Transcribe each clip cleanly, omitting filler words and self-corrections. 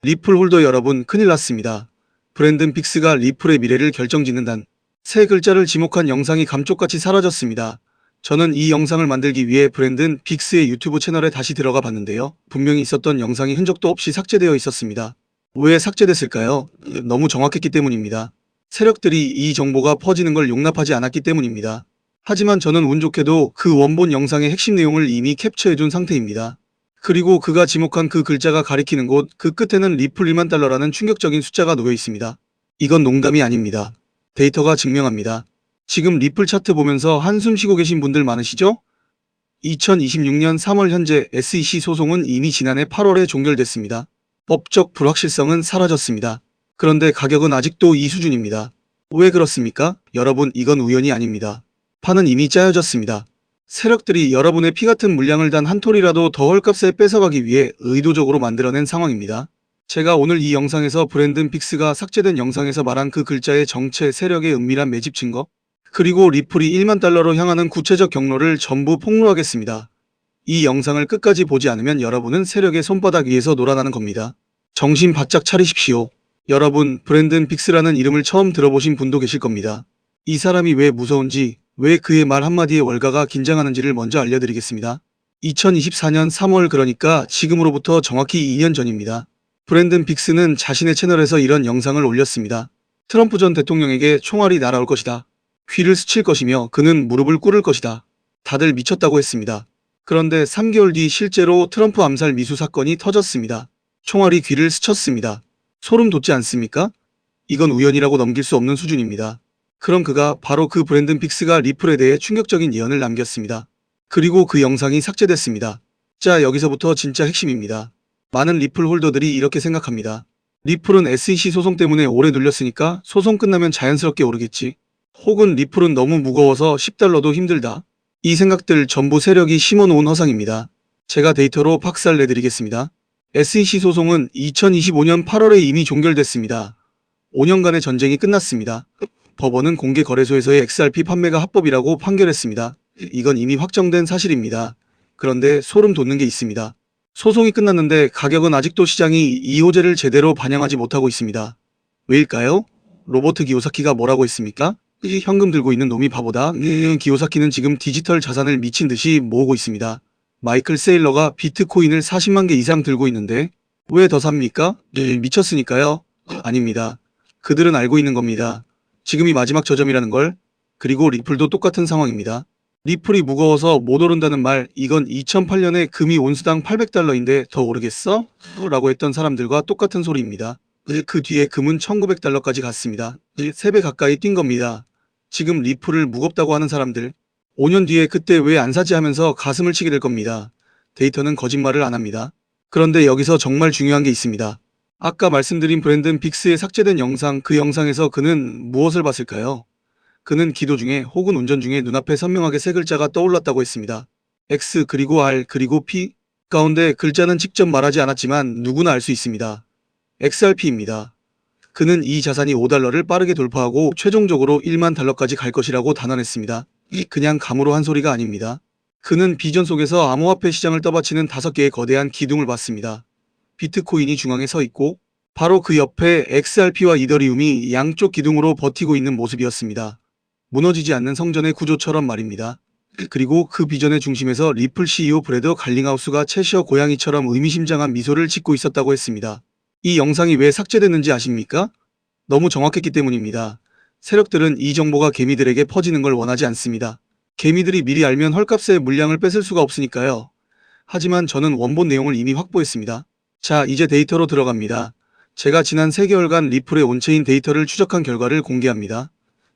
리플 홀더 여러분, 큰일 났습니다. 브랜든 빅스가 리플의 미래를 결정짓는단 세 글자를 지목한 영상이 감쪽같이 사라졌습니다. 저는 이 영상을 만들기 위해 브랜든 빅스의 유튜브 채널에 다시 들어가 봤는데요. 분명히 있었던 영상이 흔적도 없이 삭제되어 있었습니다. 왜 삭제됐을까요? 너무 정확했기 때문입니다. 세력들이 이 정보가 퍼지는 걸 용납하지 않았기 때문입니다. 하지만 저는 운 좋게도 그 원본 영상의 핵심 내용을 이미 캡처해둔 상태입니다. 그리고 그가 지목한 그 글자가 가리키는 곳 그 끝에는 리플 1만 달러라는 충격적인 숫자가 놓여 있습니다. 이건 농담이 아닙니다. 데이터가 증명합니다. 지금 리플 차트 보면서 한숨 쉬고 계신 분들 많으시죠? 2026년 3월 현재 SEC 소송은 이미 지난해 8월에 종결됐습니다. 법적 불확실성은 사라졌습니다. 그런데 가격은 아직도 이 수준입니다. 왜 그렇습니까? 여러분, 이건 우연이 아닙니다. 판은 이미 짜여졌습니다. 세력들이 여러분의 피 같은 물량을 단 한 톨이라도 더 헐값에 뺏어가기 위해 의도적으로 만들어낸 상황입니다. 제가 오늘 이 영상에서 브랜든 빅스가 삭제된 영상에서 말한 그 글자의 정체, 세력의 은밀한 매집 증거, 그리고 리플이 1만 달러로 향하는 구체적 경로를 전부 폭로하겠습니다. 이 영상을 끝까지 보지 않으면 여러분은 세력의 손바닥 위에서 놀아나는 겁니다. 정신 바짝 차리십시오. 여러분, 브랜든 빅스라는 이름을 처음 들어보신 분도 계실 겁니다. 이 사람이 왜 무서운지, 왜 그의 말 한마디에 월가가 긴장하는지를 먼저 알려드리겠습니다. 2024년 3월, 그러니까 지금으로부터 정확히 2년 전입니다. 브랜든 빅스는 자신의 채널에서 이런 영상을 올렸습니다. 트럼프 전 대통령에게 총알이 날아올 것이다. 귀를 스칠 것이며 그는 무릎을 꿇을 것이다. 다들 미쳤다고 했습니다. 그런데 3개월 뒤 실제로 트럼프 암살 미수 사건이 터졌습니다. 총알이 귀를 스쳤습니다. 소름 돋지 않습니까? 이건 우연이라고 넘길 수 없는 수준입니다. 그럼 그가 바로 그 브랜든 빅스가 리플에 대해 충격적인 예언을 남겼습니다. 그리고 그 영상이 삭제됐습니다. 자, 여기서부터 진짜 핵심입니다. 많은 리플 홀더들이 이렇게 생각합니다. 리플은 SEC 소송 때문에 오래 눌렸으니까 소송 끝나면 자연스럽게 오르겠지. 혹은 리플은 너무 무거워서 10달러도 힘들다. 이 생각들 전부 세력이 심어놓은 허상입니다. 제가 데이터로 박살내드리겠습니다. SEC 소송은 2025년 8월에 이미 종결됐습니다. 5년간의 전쟁이 끝났습니다. 법원은 공개 거래소에서의 XRP 판매가 합법이라고 판결했습니다. 이건 이미 확정된 사실입니다. 그런데 소름 돋는 게 있습니다. 소송이 끝났는데 가격은 아직도 시장이 이 호재를 제대로 반영하지 못하고 있습니다. 왜일까요? 로버트 기요사키가 뭐라고 했습니까? 현금 들고 있는 놈이 바보다. 기요사키는 지금 디지털 자산을 미친 듯이 모으고 있습니다. 마이클 세일러가 비트코인을 40만 개 이상 들고 있는데 왜 더 삽니까? 미쳤으니까요. 아닙니다. 그들은 알고 있는 겁니다. 지금이 마지막 저점이라는 걸. 그리고 리플도 똑같은 상황입니다. 리플이 무거워서 못 오른다는 말, 이건 2008년에 금이 온수당 800달러인데 더 오르겠어? 라고 했던 사람들과 똑같은 소리입니다. 그 뒤에 금은 1900달러까지 갔습니다. 3배 가까이 뛴 겁니다. 지금 리플을 무겁다고 하는 사람들, 5년 뒤에 그때 왜 안 사지 하면서 가슴을 치게 될 겁니다. 데이터는 거짓말을 안 합니다. 그런데 여기서 정말 중요한 게 있습니다. 아까 말씀드린 브랜든 빅스의 삭제된 영상, 그 영상에서 그는 무엇을 봤을까요? 그는 기도 중에 혹은 운전 중에 눈앞에 선명하게 세 글자가 떠올랐다고 했습니다. X 그리고 R 그리고 P 가운데 글자는 직접 말하지 않았지만 누구나 알 수 있습니다. XRP입니다. 그는 이 자산이 5달러를 빠르게 돌파하고 최종적으로 1만 달러까지 갈 것이라고 단언했습니다. 그냥 감으로 한 소리가 아닙니다. 그는 비전 속에서 암호화폐 시장을 떠받치는 5개의 거대한 기둥을 봤습니다. 비트코인이 중앙에 서 있고 바로 그 옆에 XRP와 이더리움이 양쪽 기둥으로 버티고 있는 모습이었습니다. 무너지지 않는 성전의 구조처럼 말입니다. 그리고 그 비전의 중심에서 리플 CEO 브래더 갈링하우스가 채셔 고양이처럼 의미심장한 미소를 짓고 있었다고 했습니다. 이 영상이 왜 삭제됐는지 아십니까? 너무 정확했기 때문입니다. 세력들은 이 정보가 개미들에게 퍼지는 걸 원하지 않습니다. 개미들이 미리 알면 헐값에 물량을 뺏을 수가 없으니까요. 하지만 저는 원본 내용을 이미 확보했습니다. 자, 이제 데이터로 들어갑니다. 제가 지난 3개월간 리플의 온체인 데이터를 추적한 결과를 공개합니다.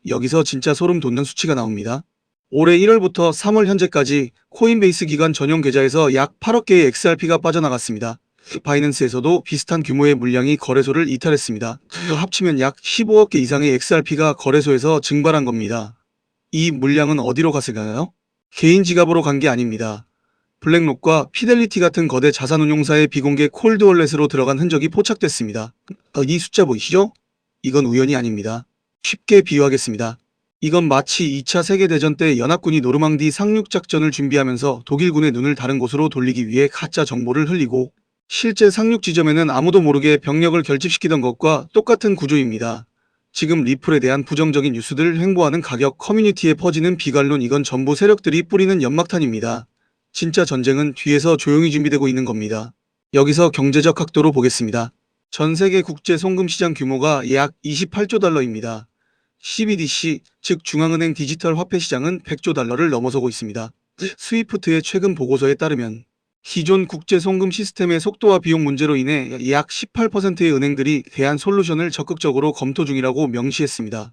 여기서 진짜 소름 돋는 수치가 나옵니다. 올해 1월부터 3월 현재까지 코인베이스 기관 전용 계좌에서 약 8억 개의 XRP가 빠져나갔습니다. 바이낸스에서도 비슷한 규모의 물량이 거래소를 이탈했습니다. 합치면 약 15억 개 이상의 XRP가 거래소에서 증발한 겁니다. 이 물량은 어디로 갔을까요? 개인 지갑으로 간 게 아닙니다. 블랙록과 피델리티 같은 거대 자산운용사의 비공개 콜드월렛으로 들어간 흔적이 포착됐습니다. 이 숫자 보이시죠? 이건 우연이 아닙니다. 쉽게 비유하겠습니다. 이건 마치 2차 세계대전 때 연합군이 노르망디 상륙작전을 준비하면서 독일군의 눈을 다른 곳으로 돌리기 위해 가짜 정보를 흘리고 실제 상륙 지점에는 아무도 모르게 병력을 결집시키던 것과 똑같은 구조입니다. 지금 리플에 대한 부정적인 뉴스들 횡보하는 가격 커뮤니티에 퍼지는 비관론 이건 전부 세력들이 뿌리는 연막탄입니다. 진짜 전쟁은 뒤에서 조용히 준비되고 있는 겁니다. 여기서 경제적 각도로 보겠습니다. 전 세계 국제 송금 시장 규모가 약 28조 달러입니다. CBDC, 즉 중앙은행 디지털 화폐 시장은 100조 달러를 넘어서고 있습니다. 스위프트의 최근 보고서에 따르면 기존 국제 송금 시스템의 속도와 비용 문제로 인해 약 18%의 은행들이 대안 솔루션을 적극적으로 검토 중이라고 명시했습니다.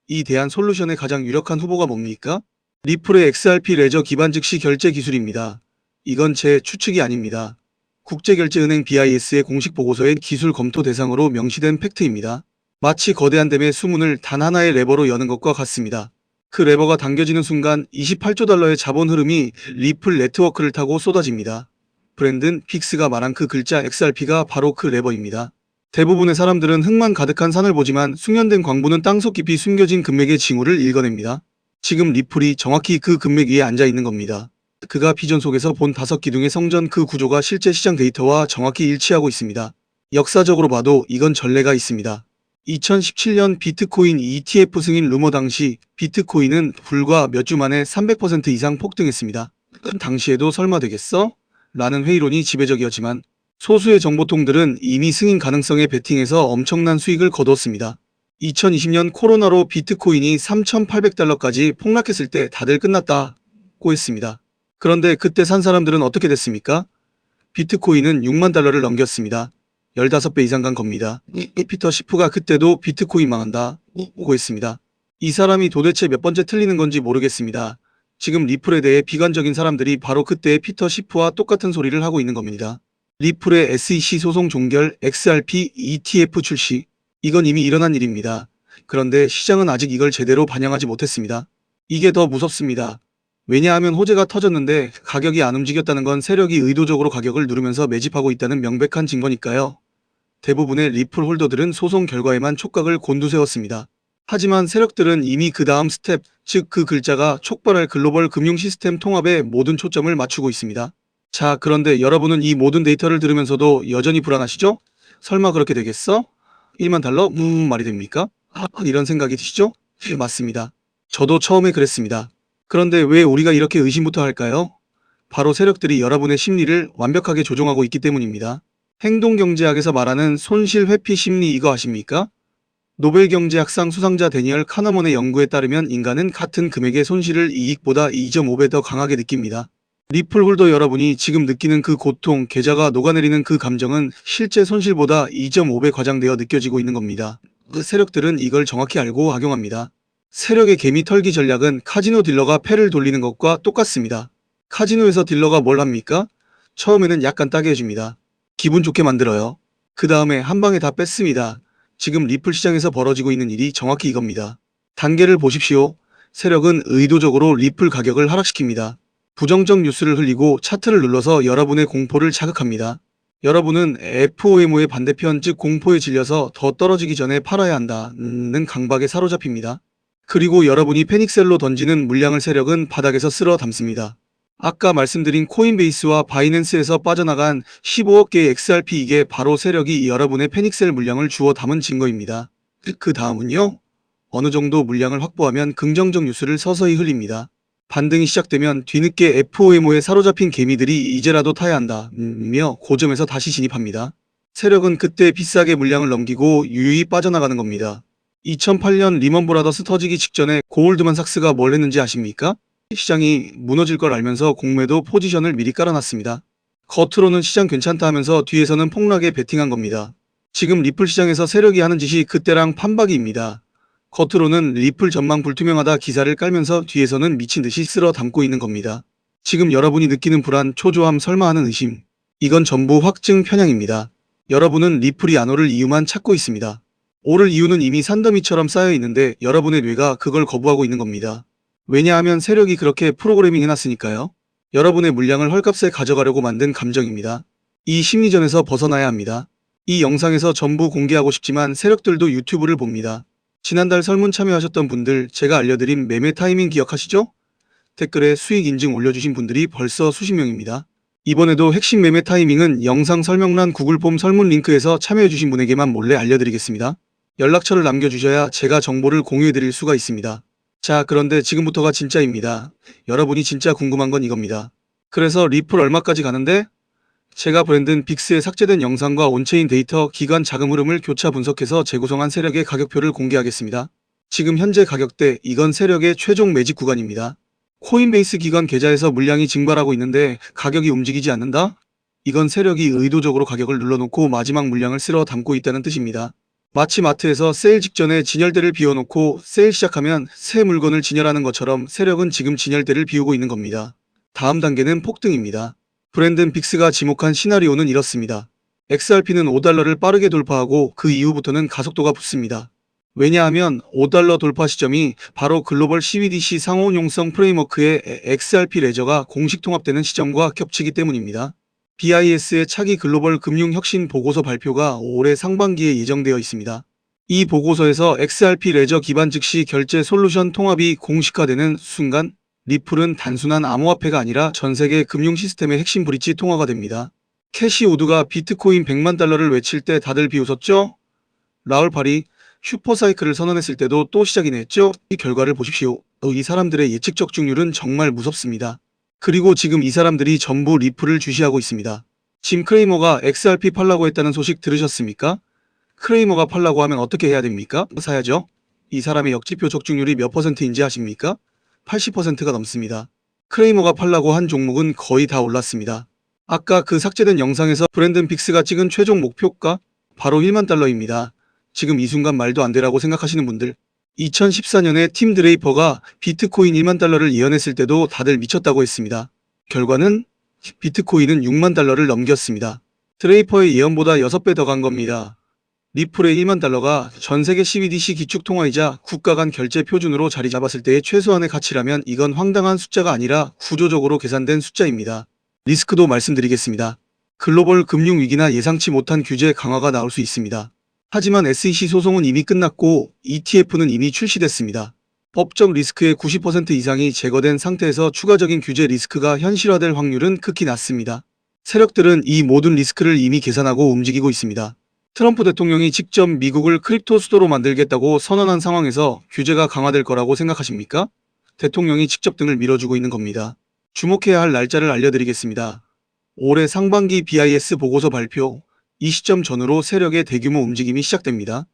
이 대안 솔루션의 가장 유력한 후보가 뭡니까? 리플의 XRP 레저 기반 즉시 결제 기술입니다. 이건 제 추측이 아닙니다. 국제결제은행 BIS의 공식 보고서의 기술 검토 대상으로 명시된 팩트입니다. 마치 거대한 댐의 수문을 단 하나의 레버로 여는 것과 같습니다. 그 레버가 당겨지는 순간 28조 달러의 자본 흐름이 리플 네트워크를 타고 쏟아집니다. 브랜든 픽스가 말한 그 글자 XRP가 바로 그 레버입니다. 대부분의 사람들은 흙만 가득한 산을 보지만 숙련된 광부는 땅속 깊이 숨겨진 금맥의 징후를 읽어냅니다. 지금 리플이 정확히 그 금맥 위에 앉아 있는 겁니다. 그가 비전 속에서 본 5기둥의 성전 그 구조가 실제 시장 데이터와 정확히 일치하고 있습니다. 역사적으로 봐도 이건 전례가 있습니다. 2017년 비트코인 ETF 승인 루머 당시 비트코인은 불과 몇 주 만에 300% 이상 폭등했습니다. 당시에도 설마 되겠어? 라는 회의론이 지배적이었지만 소수의 정보통들은 이미 승인 가능성에 베팅해서 엄청난 수익을 거뒀습니다. 2020년 코로나로 비트코인이 3,800달러까지 폭락했을 때 다들 끝났다고 했습니다. 그런데 그때 산 사람들은 어떻게 됐습니까? 비트코인은 6만 달러를 넘겼습니다. 15배 이상 간 겁니다. 피터 시프가 그때도 비트코인 망한다고 했습니다. 이 사람이 도대체 몇 번째 틀리는 건지 모르겠습니다. 지금 리플에 대해 비관적인 사람들이 바로 그때의 피터 시프와 똑같은 소리를 하고 있는 겁니다. 리플의 SEC 소송 종결, XRP ETF 출시, 이건 이미 일어난 일입니다. 그런데 시장은 아직 이걸 제대로 반영하지 못했습니다. 이게 더 무섭습니다. 왜냐하면 호재가 터졌는데 가격이 안 움직였다는 건 세력이 의도적으로 가격을 누르면서 매집하고 있다는 명백한 증거니까요. 대부분의 리플 홀더들은 소송 결과에만 촉각을 곤두세웠습니다. 하지만 세력들은 이미 그 다음 스텝, 즉 그 글자가 촉발할 글로벌 금융 시스템 통합에 모든 초점을 맞추고 있습니다. 자, 그런데 여러분은 이 모든 데이터를 들으면서도 여전히 불안하시죠? 설마 그렇게 되겠어? 1만 달러? 말이 됩니까? 이런 생각이 드시죠? 맞습니다. 저도 처음에 그랬습니다. 그런데 왜 우리가 이렇게 의심부터 할까요? 바로 세력들이 여러분의 심리를 완벽하게 조종하고 있기 때문입니다. 행동경제학에서 말하는 손실 회피 심리 이거 아십니까? 노벨경제학상 수상자 데니얼 카너먼의 연구에 따르면 인간은 같은 금액의 손실을 이익보다 2.5배 더 강하게 느낍니다. 리플 홀더 여러분이 지금 느끼는 그 고통, 계좌가 녹아내리는 그 감정은 실제 손실보다 2.5배 과장되어 느껴지고 있는 겁니다. 그 세력들은 이걸 정확히 알고 악용합니다. 세력의 개미 털기 전략은 카지노 딜러가 패를 돌리는 것과 똑같습니다. 카지노에서 딜러가 뭘 합니까? 처음에는 약간 따게 해줍니다. 기분 좋게 만들어요. 그 다음에 한 방에 다 뺐습니다. 지금 리플 시장에서 벌어지고 있는 일이 정확히 이겁니다. 단계를 보십시오. 세력은 의도적으로 리플 가격을 하락시킵니다. 부정적 뉴스를 흘리고 차트를 눌러서 여러분의 공포를 자극합니다. 여러분은 FOMO의 반대편 즉 공포에 질려서 더 떨어지기 전에 팔아야 한다는 강박에 사로잡힙니다. 그리고 여러분이 패닉셀로 던지는 물량을 세력은 바닥에서 쓸어 담습니다. 아까 말씀드린 코인베이스와 바이낸스에서 빠져나간 15억 개의 XRP 이게 바로 세력이 여러분의 패닉셀 물량을 주워 담은 증거입니다. 그 다음은요? 어느 정도 물량을 확보하면 긍정적 뉴스를 서서히 흘립니다. 반등이 시작되면 뒤늦게 FOMO에 사로잡힌 개미들이 이제라도 타야 한다며 고점에서 다시 진입합니다. 세력은 그때 비싸게 물량을 넘기고 유유히 빠져나가는 겁니다. 2008년 리먼 브라더스 터지기 직전에 고울드만삭스가 뭘 했는지 아십니까? 시장이 무너질 걸 알면서 공매도 포지션을 미리 깔아놨습니다. 겉으로는 시장 괜찮다 하면서 뒤에서는 폭락에 베팅한 겁니다. 지금 리플 시장에서 세력이 하는 짓이 그때랑 판박이입니다. 겉으로는 리플 전망 불투명하다 기사를 깔면서 뒤에서는 미친 듯이 쓸어 담고 있는 겁니다. 지금 여러분이 느끼는 불안, 초조함, 설마 하는 의심. 이건 전부 확증 편향입니다. 여러분은 리플이 안 오를 이유만 찾고 있습니다. 오를 이유는 이미 산더미처럼 쌓여 있는데 여러분의 뇌가 그걸 거부하고 있는 겁니다. 왜냐하면 세력이 그렇게 프로그래밍 해놨으니까요. 여러분의 물량을 헐값에 가져가려고 만든 감정입니다. 이 심리전에서 벗어나야 합니다. 이 영상에서 전부 공개하고 싶지만 세력들도 유튜브를 봅니다. 지난달 설문 참여하셨던 분들 제가 알려드린 매매 타이밍 기억하시죠? 댓글에 수익 인증 올려주신 분들이 벌써 수십 명입니다. 이번에도 핵심 매매 타이밍은 영상 설명란 구글 폼 설문 링크에서 참여해주신 분에게만 몰래 알려드리겠습니다. 연락처를 남겨주셔야 제가 정보를 공유해드릴 수가 있습니다. 자, 그런데 지금부터가 진짜입니다. 여러분이 진짜 궁금한 건 이겁니다. 그래서 리플 얼마까지 가는데? 제가 브랜든 빅스에 삭제된 영상과 온체인 데이터, 기간 자금 흐름을 교차 분석해서 재구성한 세력의 가격표를 공개하겠습니다. 지금 현재 가격대, 이건 세력의 최종 매집 구간입니다. 코인베이스 기관 계좌에서 물량이 증발하고 있는데 가격이 움직이지 않는다? 이건 세력이 의도적으로 가격을 눌러놓고 마지막 물량을 쓸어 담고 있다는 뜻입니다. 마치 마트에서 세일 직전에 진열대를 비워놓고 세일 시작하면 새 물건을 진열하는 것처럼 세력은 지금 진열대를 비우고 있는 겁니다. 다음 단계는 폭등입니다. 브랜든 빅스가 지목한 시나리오는 이렇습니다. XRP는 $5를 빠르게 돌파하고 그 이후부터는 가속도가 붙습니다. 왜냐하면 $5 돌파 시점이 바로 글로벌 CBDC 상호용성 프레임워크의 XRP 레저가 공식 통합되는 시점과 겹치기 때문입니다. BIS의 차기 글로벌 금융 혁신 보고서 발표가 올해 상반기에 예정되어 있습니다. 이 보고서에서 XRP 레저 기반 즉시 결제 솔루션 통합이 공식화되는 순간 리플은 단순한 암호화폐가 아니라 전세계 금융 시스템의 핵심 브릿지 통화가 됩니다. 캐시 우드가 비트코인 100만 달러를 외칠 때 다들 비웃었죠? 라울 파리 슈퍼사이클을 선언했을 때도 또 시작이네 했죠? 이 결과를 보십시오. 이 사람들의 예측 적중률은 정말 무섭습니다. 그리고 지금 이 사람들이 전부 리플을 주시하고 있습니다. 짐 크레이머가 XRP 팔라고 했다는 소식 들으셨습니까? 크레이머가 팔라고 하면 어떻게 해야 됩니까? 사야죠. 이 사람의 역지표 적중률이 몇 %인지 아십니까? 80%가 넘습니다. 크레이머가 팔라고 한 종목은 거의 다 올랐습니다. 아까 그 삭제된 영상에서 브랜든 빅스가 찍은 최종 목표가 바로 1만 달러입니다. 지금 이 순간 말도 안 되라고 생각하시는 분들, 2014년에 팀 드레이퍼가 비트코인 1만 달러를 예언했을 때도 다들 미쳤다고 했습니다. 결과는 비트코인은 6만 달러를 넘겼습니다. 드레이퍼의 예언보다 6배 더 간 겁니다. 리플의 1만 달러가 전세계 CBDC 기축통화이자 국가 간 결제 표준으로 자리 잡았을 때의 최소한의 가치라면 이건 황당한 숫자가 아니라 구조적으로 계산된 숫자입니다. 리스크도 말씀드리겠습니다. 글로벌 금융위기나 예상치 못한 규제 강화가 나올 수 있습니다. 하지만 SEC 소송은 이미 끝났고 ETF는 이미 출시됐습니다. 법적 리스크의 90% 이상이 제거된 상태에서 추가적인 규제 리스크가 현실화될 확률은 극히 낮습니다. 세력들은 이 모든 리스크를 이미 계산하고 움직이고 있습니다. 트럼프 대통령이 직접 미국을 크립토 수도로 만들겠다고 선언한 상황에서 규제가 강화될 거라고 생각하십니까? 대통령이 직접 등을 밀어주고 있는 겁니다. 주목해야 할 날짜를 알려드리겠습니다. 올해 상반기 BIS 보고서 발표, 이 시점 전후로 세력의 대규모 움직임이 시작됩니다.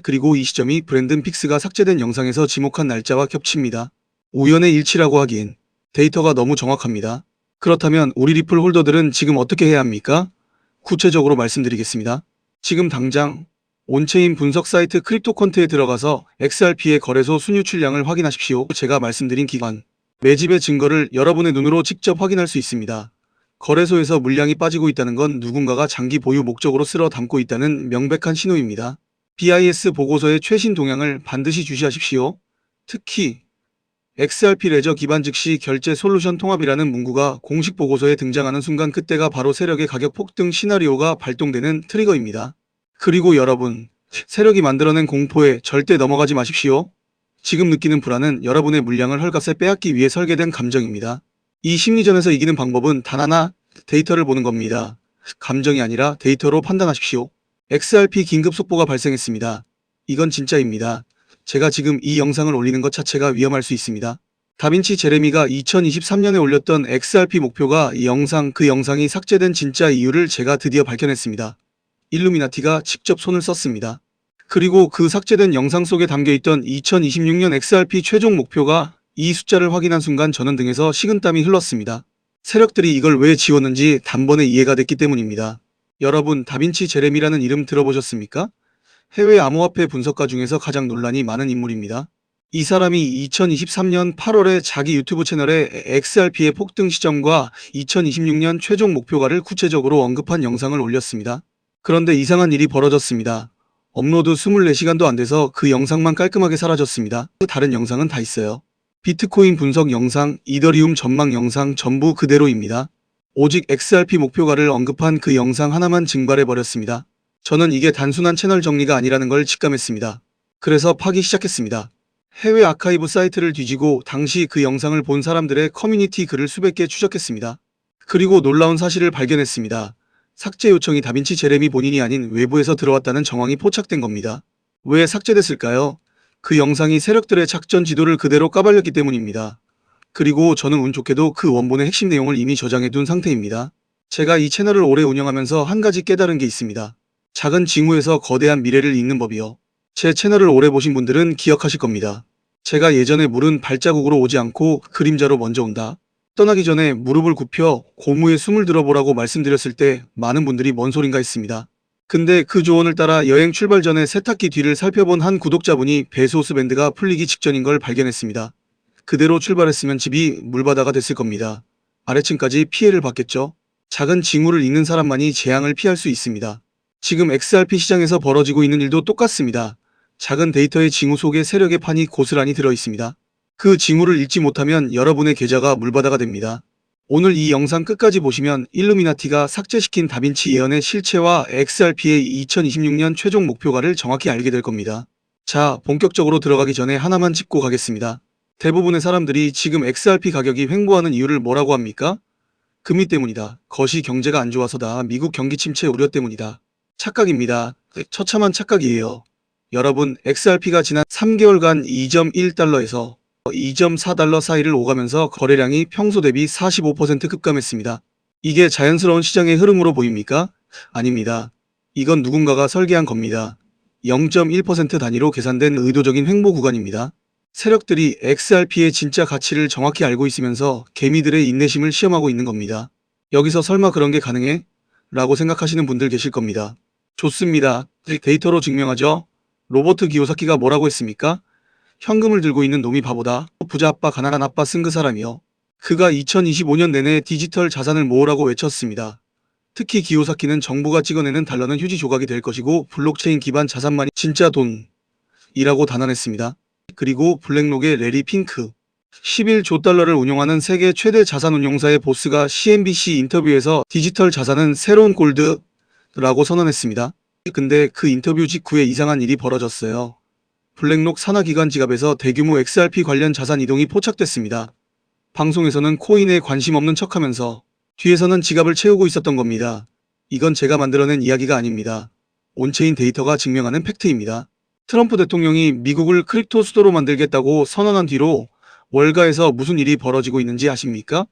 그리고 이 시점이 브랜든 빅스가 삭제된 영상에서 지목한 날짜와 겹칩니다. 우연의 일치라고 하기엔 데이터가 너무 정확합니다. 그렇다면 우리 리플 홀더들은 지금 어떻게 해야 합니까? 구체적으로 말씀드리겠습니다. 지금 당장 온체인 분석 사이트 크립토컨트에 들어가서 XRP의 거래소 순유출량을 확인하십시오. 제가 말씀드린 기관, 매집의 증거를 여러분의 눈으로 직접 확인할 수 있습니다. 거래소에서 물량이 빠지고 있다는 건 누군가가 장기 보유 목적으로 쓸어 담고 있다는 명백한 신호입니다. BIS 보고서의 최신 동향을 반드시 주시하십시오. 특히 XRP 레저 기반 즉시 결제 솔루션 통합이라는 문구가 공식 보고서에 등장하는 순간 그때가 바로 세력의 가격 폭등 시나리오가 발동되는 트리거입니다. 그리고 여러분, 세력이 만들어낸 공포에 절대 넘어가지 마십시오. 지금 느끼는 불안은 여러분의 물량을 헐값에 빼앗기 위해 설계된 감정입니다. 이 심리전에서 이기는 방법은 단 하나, 데이터를 보는 겁니다. 감정이 아니라 데이터로 판단하십시오. XRP 긴급 속보가 발생했습니다. 이건 진짜입니다. 제가 지금 이 영상을 올리는 것 자체가 위험할 수 있습니다. 다빈치 제레미가 2023년에 올렸던 XRP 목표가 그 영상이 삭제된 진짜 이유를 제가 드디어 밝혀냈습니다. 일루미나티가 직접 손을 썼습니다. 그리고 그 삭제된 영상 속에 담겨있던 2026년 XRP 최종 목표가 이 숫자를 확인한 순간 저는 등에서 식은땀이 흘렀습니다. 세력들이 이걸 왜 지웠는지 단번에 이해가 됐기 때문입니다. 여러분, 다빈치 제레미라는 이름 들어보셨습니까? 해외 암호화폐 분석가 중에서 가장 논란이 많은 인물입니다. 이 사람이 2023년 8월에 자기 유튜브 채널에 XRP의 폭등 시점과 2026년 최종 목표가를 구체적으로 언급한 영상을 올렸습니다. 그런데 이상한 일이 벌어졌습니다. 업로드 24시간도 안 돼서 그 영상만 깔끔하게 사라졌습니다. 다른 영상은 다 있어요. 비트코인 분석 영상, 이더리움 전망 영상 전부 그대로입니다. 오직 XRP 목표가를 언급한 그 영상 하나만 증발해버렸습니다. 저는 이게 단순한 채널 정리가 아니라는 걸 직감했습니다. 그래서 파기 시작했습니다. 해외 아카이브 사이트를 뒤지고 당시 그 영상을 본 사람들의 커뮤니티 글을 수백 개 추적했습니다. 그리고 놀라운 사실을 발견했습니다. 삭제 요청이 다빈치 제레미 본인이 아닌 외부에서 들어왔다는 정황이 포착된 겁니다. 왜 삭제됐을까요? 그 영상이 세력들의 작전 지도를 그대로 까발렸기 때문입니다. 그리고 저는 운 좋게도 그 원본의 핵심 내용을 이미 저장해 둔 상태입니다. 제가 이 채널을 오래 운영하면서 한 가지 깨달은 게 있습니다. 작은 징후에서 거대한 미래를 잇는 법이요. 제 채널을 오래 보신 분들은 기억하실 겁니다. 제가 예전에 물은 발자국으로 오지 않고 그림자로 먼저 온다. 떠나기 전에 무릎을 굽혀 고무에 숨을 들어보라고 말씀드렸을 때 많은 분들이 뭔 소린가 했습니다. 근데 그 조언을 따라 여행 출발 전에 세탁기 뒤를 살펴본 한 구독자분이 배수호스 밴드가 풀리기 직전인 걸 발견했습니다. 그대로 출발했으면 집이 물바다가 됐을 겁니다. 아래층까지 피해를 받겠죠. 작은 징후를 읽는 사람만이 재앙을 피할 수 있습니다. 지금 XRP 시장에서 벌어지고 있는 일도 똑같습니다. 작은 데이터의 징후 속에 세력의 판이 고스란히 들어있습니다. 그 징후를 읽지 못하면 여러분의 계좌가 물바다가 됩니다. 오늘 이 영상 끝까지 보시면 일루미나티가 삭제시킨 다빈치 예언의 실체와 XRP의 2026년 최종 목표가를 정확히 알게 될 겁니다. 자, 본격적으로 들어가기 전에 하나만 짚고 가겠습니다. 대부분의 사람들이 지금 XRP 가격이 횡보하는 이유를 뭐라고 합니까? 금리 때문이다. 거시 경제가 안 좋아서다. 미국 경기 침체 우려 때문이다. 착각입니다. 처참한 착각이에요. 여러분, XRP가 지난 3개월간 2.1달러에서 2.4달러 사이를 오가면서 거래량이 평소 대비 45% 급감했습니다. 이게 자연스러운 시장의 흐름으로 보입니까? 아닙니다. 이건 누군가가 설계한 겁니다. 0.1% 단위로 계산된 의도적인 횡보 구간입니다. 세력들이 XRP의 진짜 가치를 정확히 알고 있으면서 개미들의 인내심을 시험하고 있는 겁니다. 여기서 설마 그런 게 가능해? 라고 생각하시는 분들 계실 겁니다. 좋습니다. 데이터로 증명하죠. 로버트 기요사키가 뭐라고 했습니까? 현금을 들고 있는 놈이 바보다. 부자 아빠 가난한 아빠 쓴 그 사람이요. 그가 2025년 내내 디지털 자산을 모으라고 외쳤습니다. 특히 기요사키는 정부가 찍어내는 달러는 휴지 조각이 될 것이고 블록체인 기반 자산만이 진짜 돈이라고 단언했습니다. 그리고 블랙록의 레리 핑크 11조 달러를 운용하는 세계 최대 자산 운용사의 보스가 CNBC 인터뷰에서 디지털 자산은 새로운 골드라고 선언했습니다. 근데 그 인터뷰 직후에 이상한 일이 벌어졌어요. 블랙록 산하기관 지갑에서 대규모 XRP 관련 자산 이동이 포착됐습니다. 방송에서는 코인에 관심 없는 척하면서 뒤에서는 지갑을 채우고 있었던 겁니다. 이건 제가 만들어낸 이야기가 아닙니다. 온체인 데이터가 증명하는 팩트입니다. 트럼프 대통령이 미국을 크립토 수도로 만들겠다고 선언한 뒤로 월가에서 무슨 일이 벌어지고 있는지 아십니까?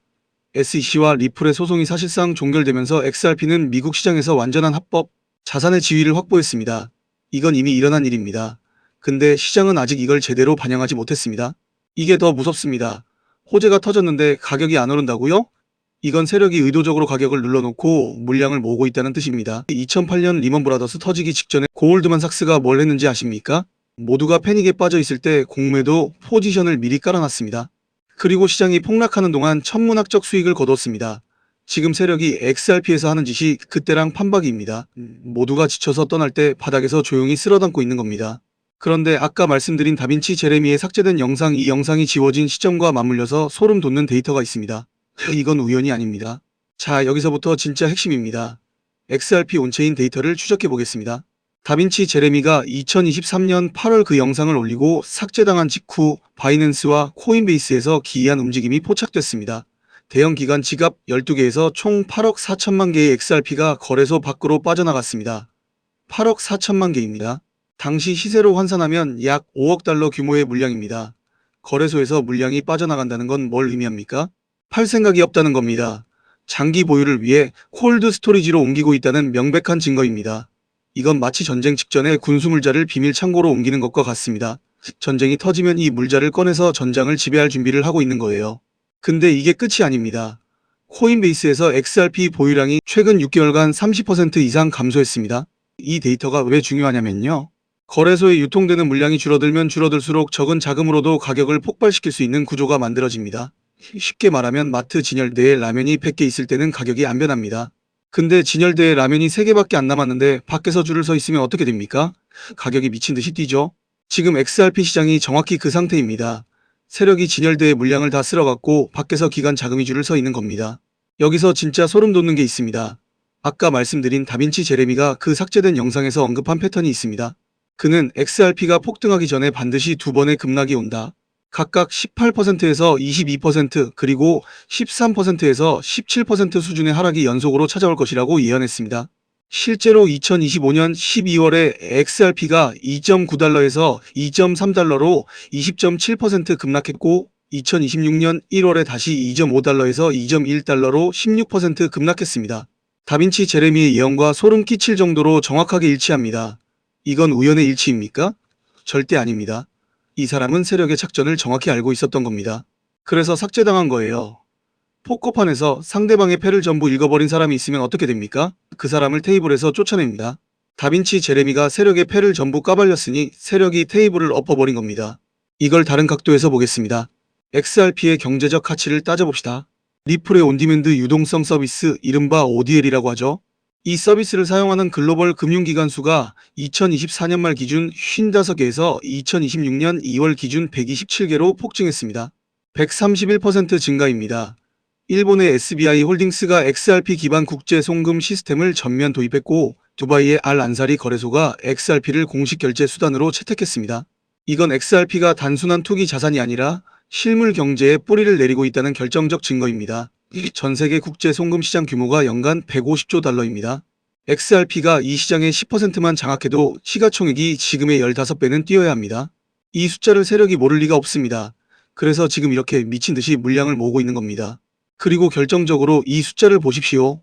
SEC와 리플의 소송이 사실상 종결되면서 XRP는 미국 시장에서 완전한 합법 자산의 지위를 확보했습니다. 이건 이미 일어난 일입니다. 근데 시장은 아직 이걸 제대로 반영하지 못했습니다. 이게 더 무섭습니다. 호재가 터졌는데 가격이 안 오른다고요? 이건 세력이 의도적으로 가격을 눌러놓고 물량을 모으고 있다는 뜻입니다. 2008년 리먼 브라더스 터지기 직전에 고울드만 삭스가 뭘 했는지 아십니까? 모두가 패닉에 빠져 있을 때 공매도 포지션을 미리 깔아놨습니다. 그리고 시장이 폭락하는 동안 천문학적 수익을 거뒀습니다. 지금 세력이 XRP에서 하는 짓이 그때랑 판박이입니다. 모두가 지쳐서 떠날 때 바닥에서 조용히 쓸어담고 있는 겁니다. 그런데 아까 말씀드린 다빈치 제레미의 삭제된 영상, 이 영상이 지워진 시점과 맞물려서 소름 돋는 데이터가 있습니다. 이건 우연이 아닙니다. 자, 여기서부터 진짜 핵심입니다. XRP 온체인 데이터를 추적해 보겠습니다. 다빈치 제레미가 2023년 8월 그 영상을 올리고 삭제당한 직후 바이낸스와 코인베이스에서 기이한 움직임이 포착됐습니다. 대형 기관 지갑 12개에서 총 8억 4천만 개의 XRP가 거래소 밖으로 빠져나갔습니다. 8억 4천만 개입니다. 당시 시세로 환산하면 약 5억 달러 규모의 물량입니다. 거래소에서 물량이 빠져나간다는 건 뭘 의미합니까? 팔 생각이 없다는 겁니다. 장기 보유를 위해 콜드 스토리지로 옮기고 있다는 명백한 증거입니다. 이건 마치 전쟁 직전에 군수 물자를 비밀 창고로 옮기는 것과 같습니다. 전쟁이 터지면 이 물자를 꺼내서 전장을 지배할 준비를 하고 있는 거예요. 근데 이게 끝이 아닙니다. 코인베이스에서 XRP 보유량이 최근 6개월간 30% 이상 감소했습니다. 이 데이터가 왜 중요하냐면요. 거래소에 유통되는 물량이 줄어들면 줄어들수록 적은 자금으로도 가격을 폭발시킬 수 있는 구조가 만들어집니다. 쉽게 말하면 마트 진열대에 라면이 100개 있을 때는 가격이 안 변합니다. 근데 진열대에 라면이 3개밖에 안 남았는데 밖에서 줄을 서 있으면 어떻게 됩니까? 가격이 미친 듯이 뛰죠. 지금 XRP 시장이 정확히 그 상태입니다. 세력이 진열대의 물량을 다 쓸어갖고 밖에서 기관 자금이 줄을 서 있는 겁니다. 여기서 진짜 소름 돋는 게 있습니다. 아까 말씀드린 다빈치 제레미가 그 삭제된 영상에서 언급한 패턴이 있습니다. 그는 XRP가 폭등하기 전에 반드시 2번의 급락이 온다. 각각 18%에서 22% 그리고 13%에서 17% 수준의 하락이 연속으로 찾아올 것이라고 예언했습니다. 실제로 2025년 12월에 XRP가 2.9달러에서 2.3달러로 20.7% 급락했고 2026년 1월에 다시 2.5달러에서 2.1달러로 16% 급락했습니다. 다빈치 제레미의 예언과 소름 끼칠 정도로 정확하게 일치합니다. 이건 우연의 일치입니까? 절대 아닙니다. 이 사람은 세력의 작전을 정확히 알고 있었던 겁니다. 그래서 삭제당한 거예요. 포커판에서 상대방의 패를 전부 읽어버린 사람이 있으면 어떻게 됩니까? 그 사람을 테이블에서 쫓아냅니다. 다빈치 제레미가 세력의 패를 전부 까발렸으니 세력이 테이블을 엎어버린 겁니다. 이걸 다른 각도에서 보겠습니다. XRP의 경제적 가치를 따져봅시다. 리플의 온디맨드 유동성 서비스, 이른바 ODL이라고 하죠. 이 서비스를 사용하는 글로벌 금융기관 수가 2024년 말 기준 55개에서 2026년 2월 기준 127개로 폭증했습니다. 131% 증가입니다. 일본의 SBI 홀딩스가 XRP 기반 국제 송금 시스템을 전면 도입했고 두바이의 알 안사리 거래소가 XRP를 공식 결제 수단으로 채택했습니다. 이건 XRP가 단순한 투기 자산이 아니라 실물 경제에 뿌리를 내리고 있다는 결정적 증거입니다. 전 세계 국제 송금 시장 규모가 연간 150조 달러입니다. XRP가 이 시장의 10%만 장악해도 시가총액이 지금의 15배는 뛰어야 합니다. 이 숫자를 세력이 모를 리가 없습니다. 그래서 지금 이렇게 미친 듯이 물량을 모으고 있는 겁니다. 그리고 결정적으로 이 숫자를 보십시오.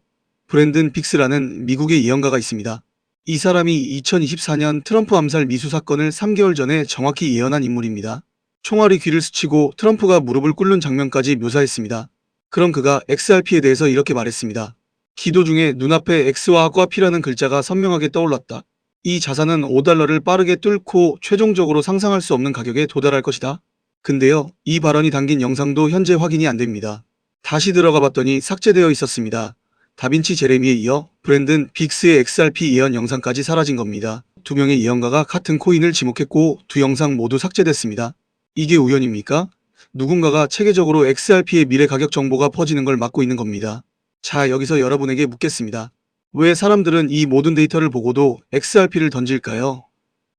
브랜든 빅스라는 미국의 예언가가 있습니다. 이 사람이 2024년 트럼프 암살 미수 사건을 3개월 전에 정확히 예언한 인물입니다. 총알이 귀를 스치고 트럼프가 무릎을 꿇는 장면까지 묘사했습니다. 그럼 그가 XRP에 대해서 이렇게 말했습니다. 기도 중에 눈앞에 X와 꽈피라는 글자가 선명하게 떠올랐다. 이 자산은 5달러를 빠르게 뚫고 최종적으로 상상할 수 없는 가격에 도달할 것이다. 근데요, 이 발언이 담긴 영상도 현재 확인이 안 됩니다. 다시 들어가 봤더니 삭제되어 있었습니다. 다빈치 제레미에 이어 브랜든 빅스의 XRP 예언 영상까지 사라진 겁니다. 두 명의 예언가가 같은 코인을 지목했고 두 영상 모두 삭제됐습니다. 이게 우연입니까? 누군가가 체계적으로 XRP의 미래 가격 정보가 퍼지는 걸 막고 있는 겁니다. 자, 여기서 여러분에게 묻겠습니다. 왜 사람들은 이 모든 데이터를 보고도 XRP를 던질까요?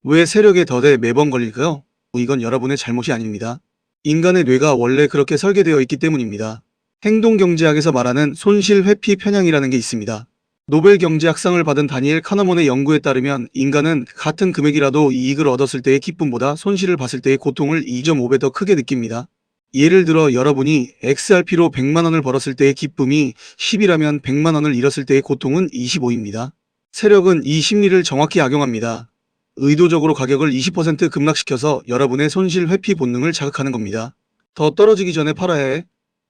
왜 세력의 덫에 매번 걸릴까요? 이건 여러분의 잘못이 아닙니다. 인간의 뇌가 원래 그렇게 설계되어 있기 때문입니다. 행동경제학에서 말하는 손실 회피 편향이라는 게 있습니다. 노벨 경제학상을 받은 다니엘 카너먼의 연구에 따르면 인간은 같은 금액이라도 이익을 얻었을 때의 기쁨보다 손실을 봤을 때의 고통을 2.5배 더 크게 느낍니다. 예를 들어 여러분이 XRP로 100만원을 벌었을 때의 기쁨이 10이라면 100만원을 잃었을 때의 고통은 25입니다. 세력은 이 심리를 정확히 악용합니다. 의도적으로 가격을 20% 급락시켜서 여러분의 손실 회피 본능을 자극하는 겁니다. 더 떨어지기 전에 팔아야 해.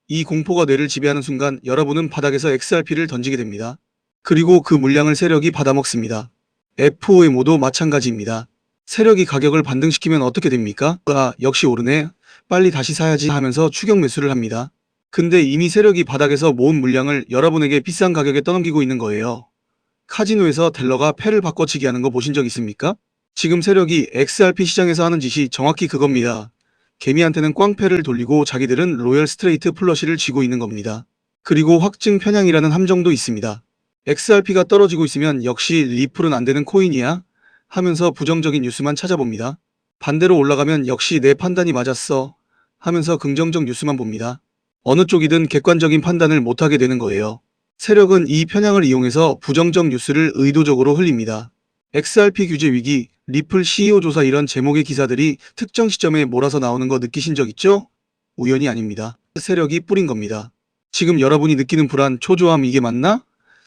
이 공포가 뇌를 지배하는 순간 여러분은 바닥에서 XRP를 던지게 됩니다. 그리고 그 물량을 세력이 받아먹습니다. FOMO도 마찬가지입니다. 세력이 가격을 반등시키면 어떻게 됩니까? 아, 역시 오르네. 빨리 다시 사야지 하면서 추격 매수를 합니다. 근데 이미 세력이 바닥에서 모은 물량을 여러분에게 비싼 가격에 떠넘기고 있는 거예요. 카지노에서 텔러가 패를 바꿔치기 하는 거 보신 적 있습니까? 지금 세력이 XRP 시장에서 하는 짓이 정확히 그겁니다. 개미한테는 꽝패를 돌리고 자기들은 로열 스트레이트 플러시를 쥐고 있는 겁니다. 그리고 확증 편향이라는 함정도 있습니다. XRP가 떨어지고 있으면 역시 리플은 안 되는 코인이야? 하면서 부정적인 뉴스만 찾아봅니다. 반대로 올라가면 역시 내 판단이 맞았어 하면서 긍정적 뉴스만 봅니다. 어느 쪽이든 객관적인 판단을 못하게 되는 거예요. 세력은 이 편향을 이용해서 부정적 뉴스를 의도적으로 흘립니다. XRP 규제 위기, 리플 CEO 조사 이런 제목의 기사들이 특정 시점에 몰아서 나오는 거 느끼신 적 있죠? 우연이 아닙니다. 세력이 뿌린 겁니다. 지금 여러분이 느끼는 불안, 초조함 이게 맞나?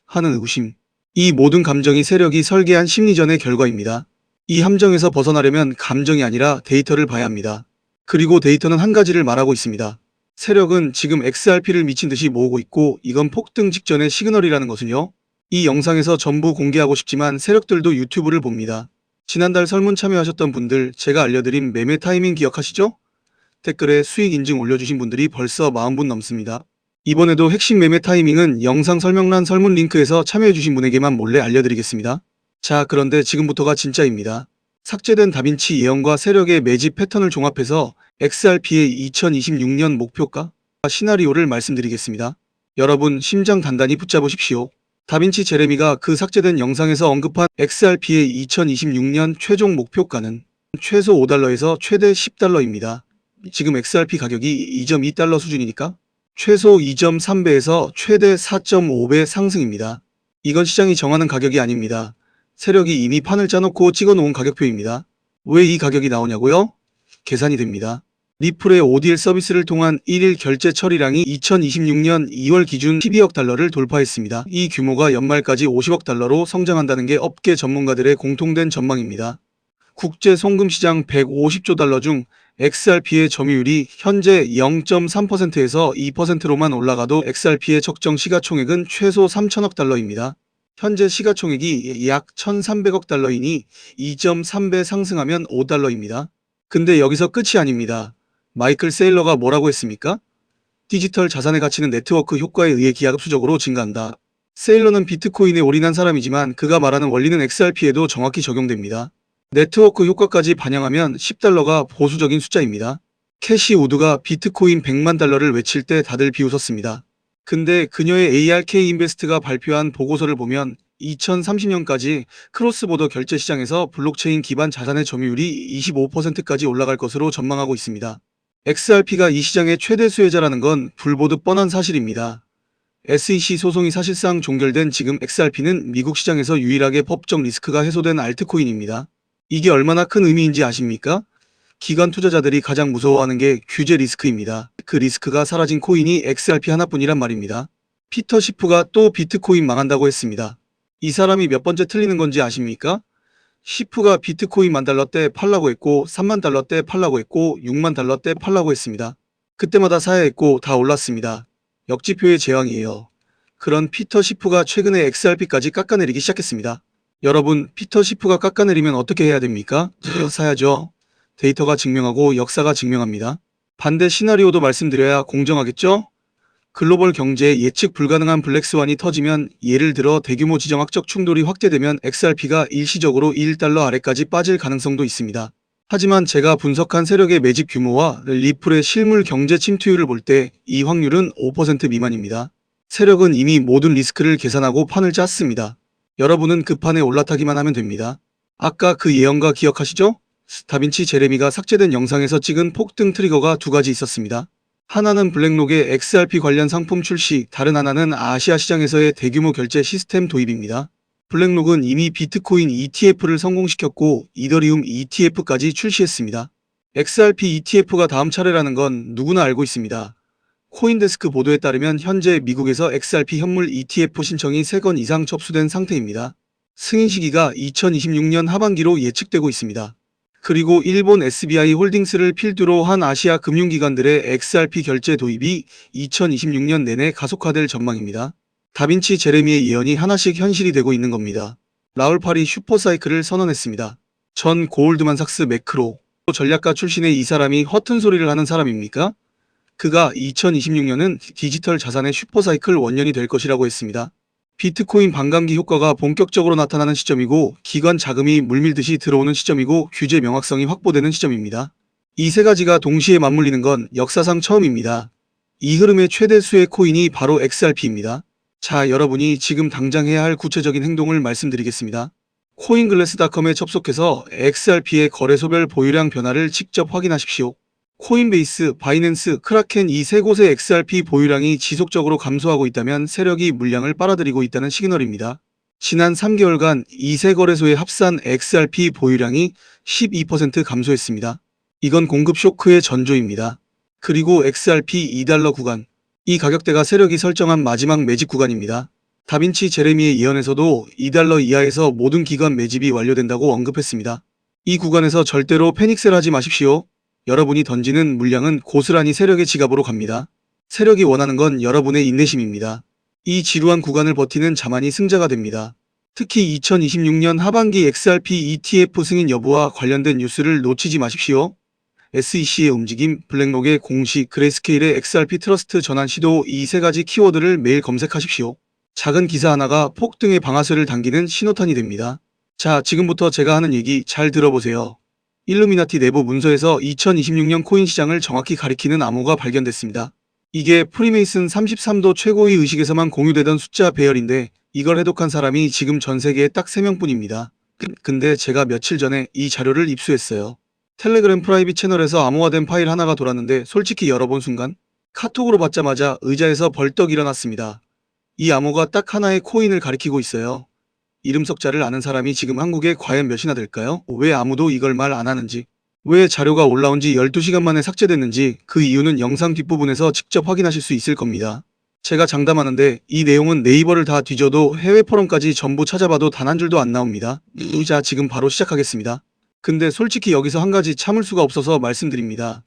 하는 의구심. 이 모든 감정이 세력이 설계한 심리전의 결과입니다. 이 함정에서 벗어나려면 감정이 아니라 데이터를 봐야 합니다. 그리고 데이터는 한 가지를 말하고 있습니다. 세력은 지금 XRP를 미친 듯이 모으고 있고 이건 폭등 직전의 시그널이라는 것은요. 이 영상에서 전부 공개하고 싶지만 세력들도 유튜브를 봅니다. 지난달 설문 참여하셨던 분들 제가 알려드린 매매 타이밍 기억하시죠? 댓글에 수익 인증 올려주신 분들이 벌써 40분 넘습니다. 이번에도 핵심 매매 타이밍은 영상 설명란 설문 링크에서 참여해주신 분에게만 몰래 알려드리겠습니다. 자, 그런데 지금부터가 진짜입니다. 삭제된 다빈치 예언과 세력의 매집 패턴을 종합해서 XRP의 2026년 목표가 시나리오를 말씀드리겠습니다. 여러분 심장 단단히 붙잡으십시오. 다빈치 제레미가 그 삭제된 영상에서 언급한 XRP의 2026년 최종 목표가는 최소 $5에서 최대 $10입니다. 지금 XRP 가격이 2.2달러 수준이니까 최소 2.3배에서 최대 4.5배 상승입니다. 이건 시장이 정하는 가격이 아닙니다. 세력이 이미 판을 짜놓고 찍어놓은 가격표입니다. 왜 이 가격이 나오냐고요? 계산이 됩니다. 리플의 ODL 서비스를 통한 1일 결제 처리량이 2026년 2월 기준 12억 달러를 돌파했습니다. 이 규모가 연말까지 50억 달러로 성장한다는 게 업계 전문가들의 공통된 전망입니다. 국제 송금시장 150조 달러 중 XRP의 점유율이 현재 0.3%에서 2%로만 올라가도 XRP의 적정 시가총액은 최소 3천억 달러입니다. 현재 시가총액이 약 1,300억 달러이니 2.3배 상승하면 5달러입니다. 근데 여기서 끝이 아닙니다. 마이클 세일러가 뭐라고 했습니까? 디지털 자산의 가치는 네트워크 효과에 의해 기하급수적으로 증가한다. 세일러는 비트코인에 올인한 사람이지만 그가 말하는 원리는 XRP에도 정확히 적용됩니다. 네트워크 효과까지 반영하면 10달러가 보수적인 숫자입니다. 캐시 우드가 비트코인 100만 달러를 외칠 때 다들 비웃었습니다. 근데 그녀의 ARK 인베스트가 발표한 보고서를 보면 2030년까지 크로스보더 결제 시장에서 블록체인 기반 자산의 점유율이 25%까지 올라갈 것으로 전망하고 있습니다. XRP가 이 시장의 최대 수혜자라는 건 불보듯 뻔한 사실입니다. SEC 소송이 사실상 종결된 지금 XRP는 미국 시장에서 유일하게 법적 리스크가 해소된 알트코인입니다. 이게 얼마나 큰 의미인지 아십니까? 기관 투자자들이 가장 무서워하는 게 규제 리스크입니다. 그 리스크가 사라진 코인이 XRP 하나뿐이란 말입니다. 피터 시프가 또 비트코인 망한다고 했습니다. 이 사람이 몇 번째 틀리는 건지 아십니까? 시프가 비트코인 10,000달러 때 팔라고 했고 30,000달러 때 팔라고 했고 60,000달러 때 팔라고 했습니다. 그때마다 사야 했고 다 올랐습니다. 역지표의 제왕이에요. 그런 피터 시프가 최근에 XRP까지 깎아내리기 시작했습니다. 여러분, 피터 시프가 깎아내리면 어떻게 해야 됩니까? 사야죠. 데이터가 증명하고 역사가 증명합니다. 반대 시나리오도 말씀드려야 공정하겠죠? 글로벌 경제에 예측 불가능한 블랙스완이 터지면, 예를 들어 대규모 지정학적 충돌이 확대되면 XRP가 일시적으로 1달러 아래까지 빠질 가능성도 있습니다. 하지만 제가 분석한 세력의 매집 규모와 리플의 실물 경제 침투율을 볼 때 이 확률은 5% 미만입니다. 세력은 이미 모든 리스크를 계산하고 판을 짰습니다. 여러분은 그 판에 올라타기만 하면 됩니다. 아까 그 예언가 기억하시죠? 다빈치 제레미가 삭제된 영상에서 찍은 폭등 트리거가 두 가지 있었습니다. 하나는 블랙록의 XRP 관련 상품 출시, 다른 하나는 아시아 시장에서의 대규모 결제 시스템 도입입니다. 블랙록은 이미 비트코인 ETF를 성공시켰고 이더리움 ETF까지 출시했습니다. XRP ETF가 다음 차례라는 건 누구나 알고 있습니다. 코인데스크 보도에 따르면 현재 미국에서 XRP 현물 ETF 신청이 3건 이상 접수된 상태입니다. 승인 시기가 2026년 하반기로 예측되고 있습니다. 그리고 일본 SBI 홀딩스를 필두로 한 아시아 금융기관들의 XRP 결제 도입이 2026년 내내 가속화될 전망입니다. 다빈치 제레미의 예언이 하나씩 현실이 되고 있는 겁니다. 라울 파리 슈퍼사이클을 선언했습니다. 전 고울드만삭스 매크로 전략가 출신의 이 사람이 허튼 소리를 하는 사람입니까? 그가 2026년은 디지털 자산의 슈퍼사이클 원년이 될 것이라고 했습니다. 비트코인 반감기 효과가 본격적으로 나타나는 시점이고, 기관 자금이 물밀듯이 들어오는 시점이고, 규제 명확성이 확보되는 시점입니다. 이 세 가지가 동시에 맞물리는 건 역사상 처음입니다. 이 흐름의 최대 수혜 코인이 바로 XRP입니다. 자, 여러분이 지금 당장 해야 할 구체적인 행동을 말씀드리겠습니다. 코인글래스닷컴에 접속해서 XRP의 거래소별 보유량 변화를 직접 확인하십시오. 코인베이스, 바이낸스, 크라켄 이 세 곳의 XRP 보유량이 지속적으로 감소하고 있다면 세력이 물량을 빨아들이고 있다는 시그널입니다. 지난 3개월간 이 세 거래소의 합산 XRP 보유량이 12% 감소했습니다. 이건 공급 쇼크의 전조입니다. 그리고 XRP 2달러 구간. 이 가격대가 세력이 설정한 마지막 매집 구간입니다. 다빈치 제레미의 예언에서도 2달러 이하에서 모든 기관 매집이 완료된다고 언급했습니다. 이 구간에서 절대로 패닉셀 하지 마십시오. 여러분이 던지는 물량은 고스란히 세력의 지갑으로 갑니다. 세력이 원하는 건 여러분의 인내심입니다. 이 지루한 구간을 버티는 자만이 승자가 됩니다. 특히 2026년 하반기 XRP ETF 승인 여부와 관련된 뉴스를 놓치지 마십시오. SEC의 움직임, 블랙록의 공식, 그레이스케일의 XRP 트러스트 전환 시도, 이 세 가지 키워드를 매일 검색하십시오. 작은 기사 하나가 폭등의 방아쇠를 당기는 신호탄이 됩니다. 자, 지금부터 제가 하는 얘기 잘 들어보세요. 일루미나티 내부 문서에서 2026년 코인 시장을 정확히 가리키는 암호가 발견됐습니다. 이게 프리메이슨 33도 최고의 의식에서만 공유되던 숫자 배열인데, 이걸 해독한 사람이 지금 전 세계에 딱 3명뿐입니다. 근데 제가 며칠 전에 이 자료를 입수했어요. 텔레그램 프라이빗 채널에서 암호화된 파일 하나가 돌았는데 솔직히 열어본 순간 카톡으로 받자마자 의자에서 벌떡 일어났습니다. 이 암호가 딱 하나의 코인을 가리키고 있어요. 이름 석자를 아는 사람이 지금 한국에 과연 몇이나 될까요? 왜 아무도 이걸 말 안 하는지, 왜 자료가 올라온 지 12시간 만에 삭제됐는지 그 이유는 영상 뒷부분에서 직접 확인하실 수 있을 겁니다. 제가 장담하는데 이 내용은 네이버를 다 뒤져도 해외 포럼까지 전부 찾아봐도 단 한 줄도 안 나옵니다. 자, 지금 바로 시작하겠습니다. 근데 솔직히 여기서 한 가지 참을 수가 없어서 말씀드립니다.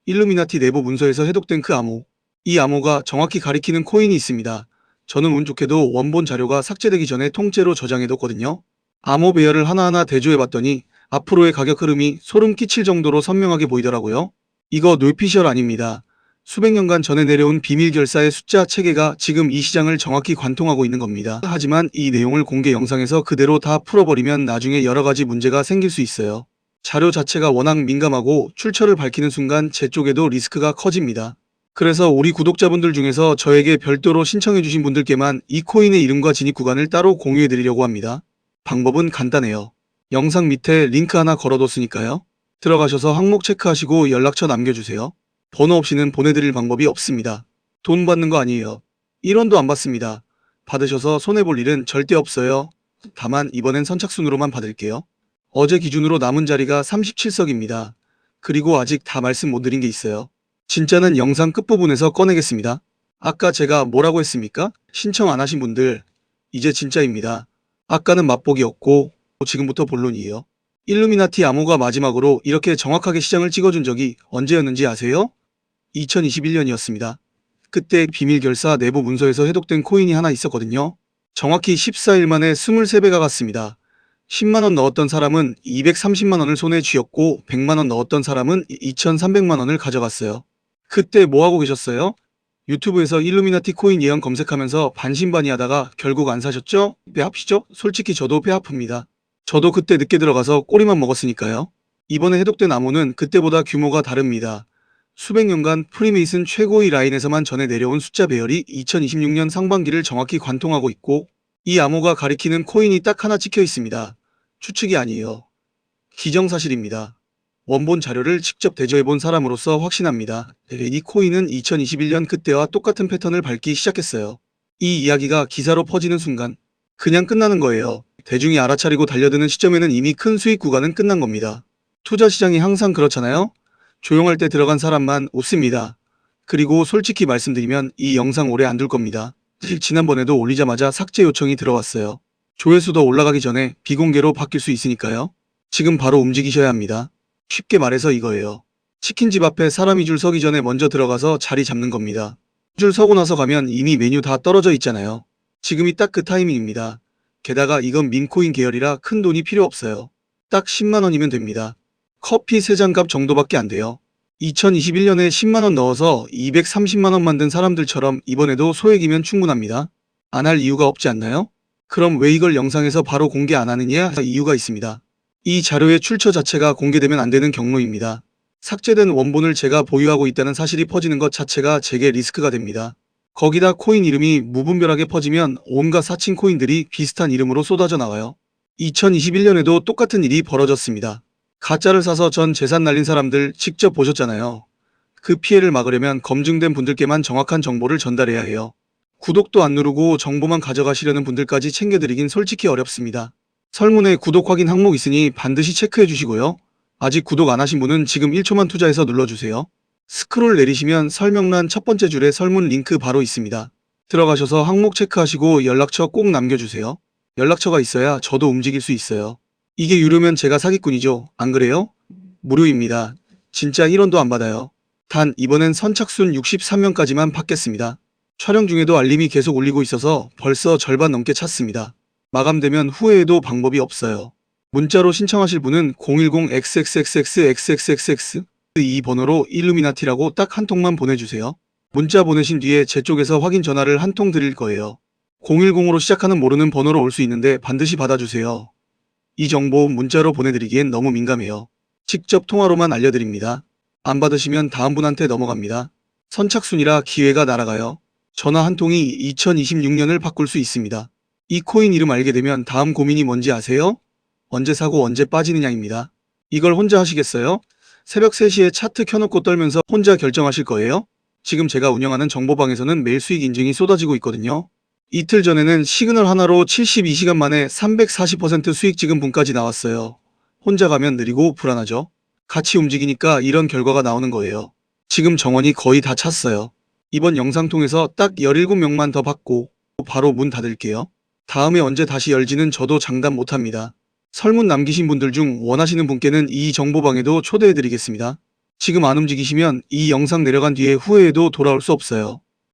일루미나티 내부 문서에서 해독된 그 암호. 이 암호가 정확히 가리키는 코인이 있습니다. 저는 운 좋게도 원본 자료가 삭제되기 전에 통째로 저장해뒀거든요. 암호 배열을 하나하나 대조해봤더니 앞으로의 가격 흐름이 소름 끼칠 정도로 선명하게 보이더라고요. 이거 뇌피셜 아닙니다. 수백 년간 전에 내려온 비밀 결사의 숫자 체계가 지금 이 시장을 정확히 관통하고 있는 겁니다. 하지만 이 내용을 공개 영상에서 그대로 다 풀어버리면 나중에 여러 가지 문제가 생길 수 있어요. 자료 자체가 워낙 민감하고 출처를 밝히는 순간 제 쪽에도 리스크가 커집니다. 그래서 우리 구독자분들 중에서 저에게 별도로 신청해주신 분들께만 이 코인의 이름과 진입 구간을 따로 공유해드리려고 합니다. 방법은 간단해요. 영상 밑에 링크 하나 걸어뒀으니까요. 들어가셔서 항목 체크하시고 연락처 남겨주세요. 번호 없이는 보내드릴 방법이 없습니다. 돈 받는 거 아니에요. 1원도 안 받습니다. 받으셔서 손해볼 일은 절대 없어요. 다만 이번엔 선착순으로만 받을게요. 어제 기준으로 남은 자리가 37석입니다. 그리고 아직 다 말씀 못 드린 게 있어요. 진짜는 영상 끝부분에서 꺼내겠습니다. 아까 제가 뭐라고 했습니까? 신청 안 하신 분들, 이제 진짜입니다. 아까는 맛보기였고 지금부터 본론이에요. 일루미나티 암호가 마지막으로 이렇게 정확하게 시장을 찍어준 적이 언제였는지 아세요? 2021년이었습니다. 그때 비밀 결사 내부 문서에서 해독된 코인이 하나 있었거든요. 정확히 14일 만에 23배가 갔습니다. 10만원 넣었던 사람은 230만원을 손에 쥐었고 100만원 넣었던 사람은 2300만원을 가져갔어요. 그때 뭐하고 계셨어요? 유튜브에서 일루미나티 코인 예언 검색하면서 반신반의하다가 결국 안 사셨죠? 배 아프시죠? 솔직히 저도 배 아픕니다. 저도 그때 늦게 들어가서 꼬리만 먹었으니까요. 이번에 해독된 암호는 그때보다 규모가 다릅니다. 수백 년간 프리메이슨 최고의 라인에서만 전해 내려온 숫자 배열이 2026년 상반기를 정확히 관통하고 있고 이 암호가 가리키는 코인이 딱 하나 찍혀 있습니다. 추측이 아니에요. 기정사실입니다. 원본 자료를 직접 대조해본 사람으로서 확신합니다. 이 코인은 2021년 그때와 똑같은 패턴을 밟기 시작했어요. 이 이야기가 기사로 퍼지는 순간 그냥 끝나는 거예요. 대중이 알아차리고 달려드는 시점에는 이미 큰 수익 구간은 끝난 겁니다. 투자 시장이 항상 그렇잖아요. 조용할 때 들어간 사람만 웃습니다. 그리고 솔직히 말씀드리면 이 영상 오래 안 둘 겁니다. 지난번에도 올리자마자 삭제 요청이 들어왔어요. 조회수도 올라가기 전에 비공개로 바뀔 수 있으니까요. 지금 바로 움직이셔야 합니다. 쉽게 말해서 이거예요. 치킨집 앞에 사람이 줄 서기 전에 먼저 들어가서 자리 잡는 겁니다. 줄 서고 나서 가면 이미 메뉴 다 떨어져 있잖아요. 지금이 딱 그 타이밍입니다. 게다가 이건 민코인 계열이라 큰 돈이 필요 없어요. 딱 10만원이면 됩니다. 커피 3잔 값 정도밖에 안 돼요. 2021년에 10만원 넣어서 230만원 만든 사람들처럼 이번에도 소액이면 충분합니다. 안 할 이유가 없지 않나요? 그럼 왜 이걸 영상에서 바로 공개 안 하느냐? 이유가 있습니다. 이 자료의 출처 자체가 공개되면 안 되는 경로입니다. 삭제된 원본을 제가 보유하고 있다는 사실이 퍼지는 것 자체가 제게 리스크가 됩니다. 거기다 코인 이름이 무분별하게 퍼지면 온갖 사칭 코인들이 비슷한 이름으로 쏟아져 나와요. 2021년에도 똑같은 일이 벌어졌습니다. 가짜를 사서 전 재산 날린 사람들 직접 보셨잖아요. 그 피해를 막으려면 검증된 분들께만 정확한 정보를 전달해야 해요. 구독도 안 누르고 정보만 가져가시려는 분들까지 챙겨드리긴 솔직히 어렵습니다. 설문에 구독 확인 항목 있으니 반드시 체크해 주시고요. 아직 구독 안 하신 분은 지금 1초만 투자해서 눌러주세요. 스크롤 내리시면 설명란 첫 번째 줄에 설문 링크 바로 있습니다. 들어가셔서 항목 체크하시고 연락처 꼭 남겨주세요. 연락처가 있어야 저도 움직일 수 있어요. 이게 유료면 제가 사기꾼이죠. 안 그래요? 무료입니다. 진짜 1원도 안 받아요. 단 이번엔 선착순 63명까지만 받겠습니다. 촬영 중에도 알림이 계속 울리고 있어서 벌써 절반 넘게 찼습니다. 마감되면 후회해도 방법이 없어요. 문자로 신청하실 분은 010xxxxxxx 이 번호로 일루미나티라고 딱 한 통만 보내주세요. 문자 보내신 뒤에 제 쪽에서 확인 전화를 한 통 드릴 거예요. 010으로 시작하는 모르는 번호로 올 수 있는데 반드시 받아주세요. 이 정보 문자로 보내드리기엔 너무 민감해요. 직접 통화로만 알려드립니다. 안 받으시면 다음 분한테 넘어갑니다. 선착순이라 기회가 날아가요. 전화 한 통이 2026년을 바꿀 수 있습니다. 이 코인 이름 알게 되면 다음 고민이 뭔지 아세요? 언제 사고 언제 빠지느냐입니다. 이걸 혼자 하시겠어요? 새벽 3시에 차트 켜놓고 떨면서 혼자 결정하실 거예요? 지금 제가 운영하는 정보방에서는 매일 수익 인증이 쏟아지고 있거든요. 이틀 전에는 시그널 하나로 72시간 만에 340% 수익 찍은 분까지 나왔어요. 혼자 가면 느리고 불안하죠? 같이 움직이니까 이런 결과가 나오는 거예요. 지금 정원이 거의 다 찼어요. 이번 영상 통해서 딱 17명만 더 받고 바로 문 닫을게요. 다음에 언제 다시 열지는 저도 장담 못합니다. 설문 남기신 분들 중 원하시는 분께는 이 정보방에도 초대해드리겠습니다. 지금 안 움직이시면 이 영상 내려간 뒤에 후회해도 돌아올 수 없어요.